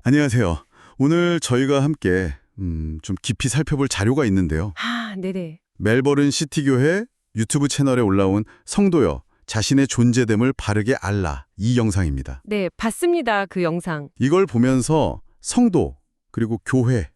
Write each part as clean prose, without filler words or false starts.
안녕하세요. 오늘 저희가 함께 좀 깊이 살펴볼 자료가 있는데요. 아, 네네. 멜버른 시티교회 유튜브 채널에 올라온 성도여 자신의 존재됨을 바르게 알라 이 영상입니다. 네, 봤습니다. 그 영상. 이걸 보면서 성도 그리고 교회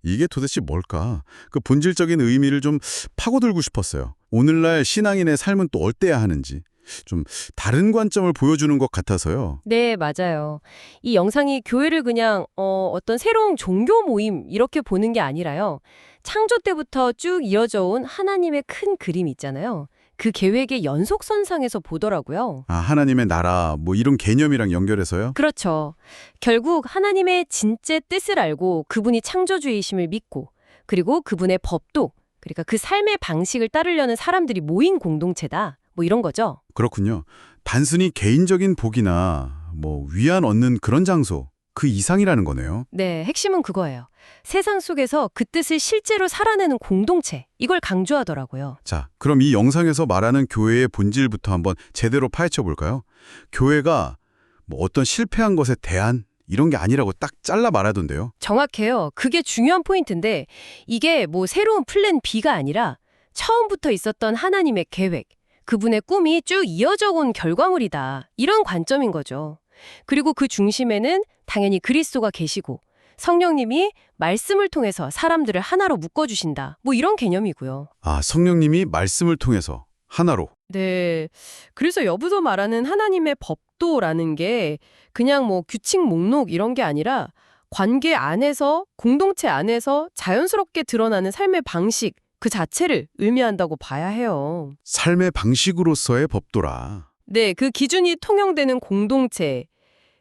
이게 도대체 뭘까? 그 본질적인 의미를 좀 파고들고 싶었어요. 오늘날 신앙인의 삶은 또 어때야 하는지 좀 다른 관점을 보여주는 것 같아서요. 네, 맞아요. 이 영상이 교회를 그냥 어떤 새로운 종교 모임 이렇게 보는 게 아니라요. 창조 때부터 쭉 이어져 온 하나님의 큰 그림 있잖아요. 그 계획의 연속선상에서 보더라고요. 아, 하나님의 나라 뭐 이런 개념이랑 연결해서요? 그렇죠. 결국 하나님의 진짜 뜻을 알고 그분이 창조주이심을 믿고 그리고 그분의 법도 그러니까 그 삶의 방식을 따르려는 사람들이 모인 공동체다. 뭐 이런 거죠. 그렇군요. 단순히 개인적인 복이나 뭐 위안 얻는 그런 장소, 그 이상이라는 거네요. 네, 핵심은 그거예요. 세상 속에서 그 뜻을 실제로 살아내는 공동체, 이걸 강조하더라고요. 자, 그럼 이 영상에서 말하는 교회의 본질부터 한번 제대로 파헤쳐 볼까요? 교회가 뭐 어떤 실패한 것에 대한 이런 게 아니라고 딱 잘라 말하던데요. 정확해요. 그게 중요한 포인트인데 이게 뭐 새로운 플랜 B가 아니라 처음부터 있었던 하나님의 계획, 그분의 꿈이 쭉 이어져 온 결과물이다. 이런 관점인 거죠. 그리고 그 중심에는 당연히 그리스도가 계시고 성령님이 말씀을 통해서 사람들을 하나로 묶어주신다. 뭐 이런 개념이고요. 아, 성령님이 말씀을 통해서 하나로. 네. 그래서 여기서 말하는 하나님의 법도라는 게 그냥 뭐 규칙 목록 이런 게 아니라 관계 안에서, 공동체 안에서 자연스럽게 드러나는 삶의 방식 그 자체를 의미한다고 봐야 해요. 삶의 방식으로서의 법도라. 네, 그 기준이 통용되는 공동체.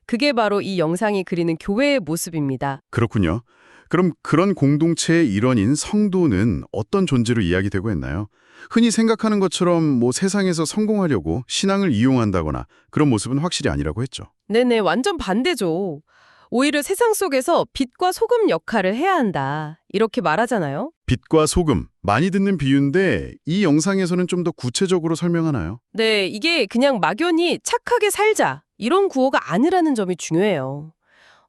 그게 바로 이 영상이 그리는 교회의 모습입니다. 그렇군요. 그럼 그런 공동체의 일원인 성도는 어떤 존재로 이야기되고 있나요? 흔히 생각하는 것처럼 뭐 세상에서 성공하려고 신앙을 이용한다거나 그런 모습은 확실히 아니라고 했죠. 네네, 완전 반대죠. 오히려 세상 속에서 빛과 소금 역할을 해야 한다. 이렇게 말하잖아요. 빛과 소금, 많이 듣는 비유인데 이 영상에서는 좀 더 구체적으로 설명하나요? 네, 이게 그냥 막연히 착하게 살자. 이런 구호가 아니라는 점이 중요해요.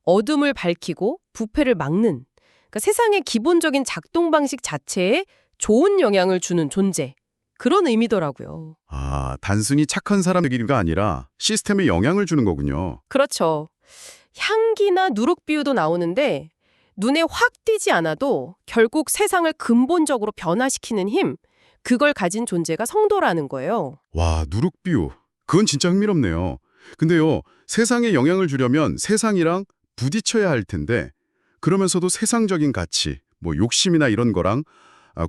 어둠을 밝히고 부패를 막는, 그러니까 세상의 기본적인 작동 방식 자체에 좋은 영향을 주는 존재. 그런 의미더라고요. 아, 단순히 착한 사람들이가 아니라 시스템에 영향을 주는 거군요. 그렇죠. 향기나 누룩 비유도 나오는데 눈에 확 띄지 않아도 결국 세상을 근본적으로 변화시키는 힘, 그걸 가진 존재가 성도라는 거예요. 와, 누룩비유. 그건 진짜 흥미롭네요. 근데요, 세상에 영향을 주려면 세상이랑 부딪혀야 할 텐데 그러면서도 세상적인 가치, 뭐 욕심이나 이런 거랑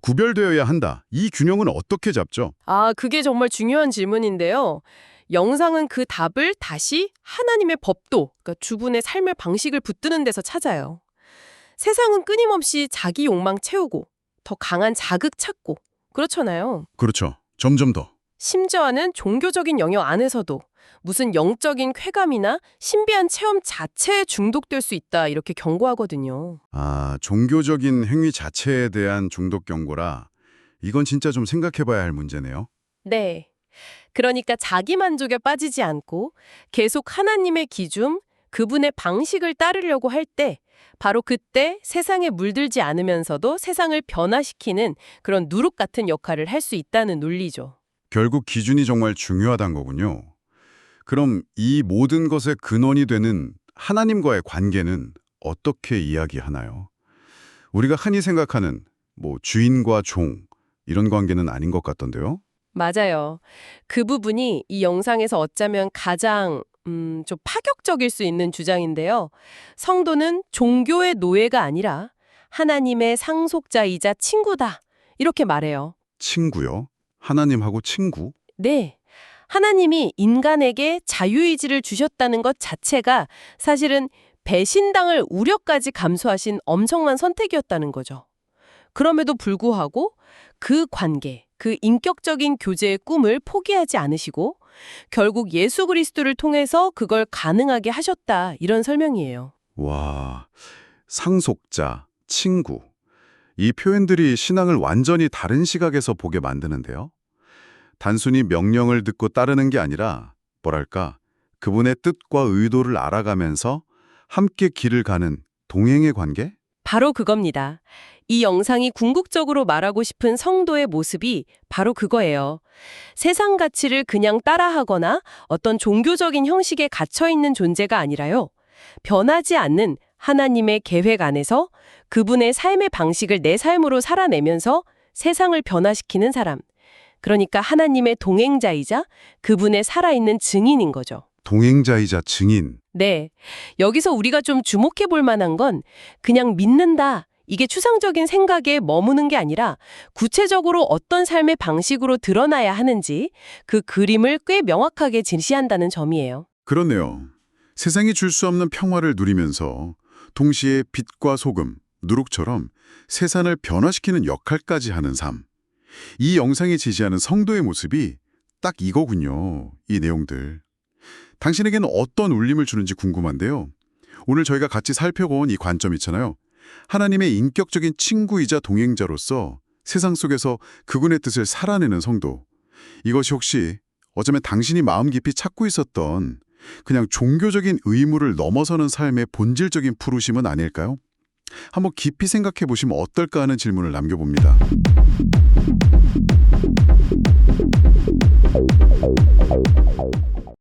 구별되어야 한다. 이 균형은 어떻게 잡죠? 아, 그게 정말 중요한 질문인데요. 영상은 그 답을 다시 하나님의 법도, 그러니까 주분의 삶의 방식을 붙드는 데서 찾아요. 세상은 끊임없이 자기 욕망 채우고 더 강한 자극 찾고 그렇잖아요. 그렇죠. 점점 더. 심지어는 종교적인 영역 안에서도 무슨 영적인 쾌감이나 신비한 체험 자체에 중독될 수 있다 이렇게 경고하거든요. 아, 종교적인 행위 자체에 대한 중독 경고라. 이건 진짜 좀 생각해봐야 할 문제네요. 네. 그러니까 자기 만족에 빠지지 않고 계속 하나님의 기준, 그분의 방식을 따르려고 할 때 바로 그때 세상에 물들지 않으면서도 세상을 변화시키는 그런 누룩 같은 역할을 할 수 있다는 논리죠. 결국 기준이 정말 중요하다는 거군요. 그럼 이 모든 것의 근원이 되는 하나님과의 관계는 어떻게 이야기하나요? 우리가 흔히 생각하는 뭐 주인과 종 이런 관계는 아닌 것 같던데요. 맞아요. 그 부분이 이 영상에서 어쩌면 가장 좀 파격적일 수 있는 주장인데요. 성도는 종교의 노예가 아니라 하나님의 상속자이자 친구다. 이렇게 말해요. 친구요? 하나님하고 친구? 네. 하나님이 인간에게 자유의지를 주셨다는 것 자체가 사실은 배신당할 우려까지 감수하신 엄청난 선택이었다는 거죠. 그럼에도 불구하고 그 관계, 그 인격적인 교제의 꿈을 포기하지 않으시고 결국 예수 그리스도를 통해서 그걸 가능하게 하셨다. 이런 설명이에요. 와, 상속자, 친구. 이 표현들이 신앙을 완전히 다른 시각에서 보게 만드는데요. 단순히 명령을 듣고 따르는 게 아니라 뭐랄까, 그분의 뜻과 의도를 알아가면서 함께 길을 가는 동행의 관계? 바로 그겁니다. 이 영상이 궁극적으로 말하고 싶은 성도의 모습이 바로 그거예요. 세상 가치를 그냥 따라하거나 어떤 종교적인 형식에 갇혀있는 존재가 아니라요. 변하지 않는 하나님의 계획 안에서 그분의 삶의 방식을 내 삶으로 살아내면서 세상을 변화시키는 사람. 그러니까 하나님의 동행자이자 그분의 살아있는 증인인 거죠. 동행자이자 증인. 네. 여기서 우리가 좀 주목해 볼 만한 건 그냥 믿는다. 이게 추상적인 생각에 머무는 게 아니라 구체적으로 어떤 삶의 방식으로 드러나야 하는지 그 그림을 꽤 명확하게 제시한다는 점이에요. 그렇네요. 세상이 줄 수 없는 평화를 누리면서 동시에 빛과 소금, 누룩처럼 세상을 변화시키는 역할까지 하는 삶. 이 영상이 제시하는 성도의 모습이 딱 이거군요. 이 내용들. 당신에게는 어떤 울림을 주는지 궁금한데요. 오늘 저희가 같이 살펴본 이 관점 있잖아요. 하나님의 인격적인 친구이자 동행자로서 세상 속에서 그분의 뜻을 살아내는 성도. 이것이 혹시 어쩌면 당신이 마음 깊이 찾고 있었던 그냥 종교적인 의무를 넘어서는 삶의 본질적인 부르심은 아닐까요? 한번 깊이 생각해 보시면 어떨까 하는 질문을 남겨봅니다.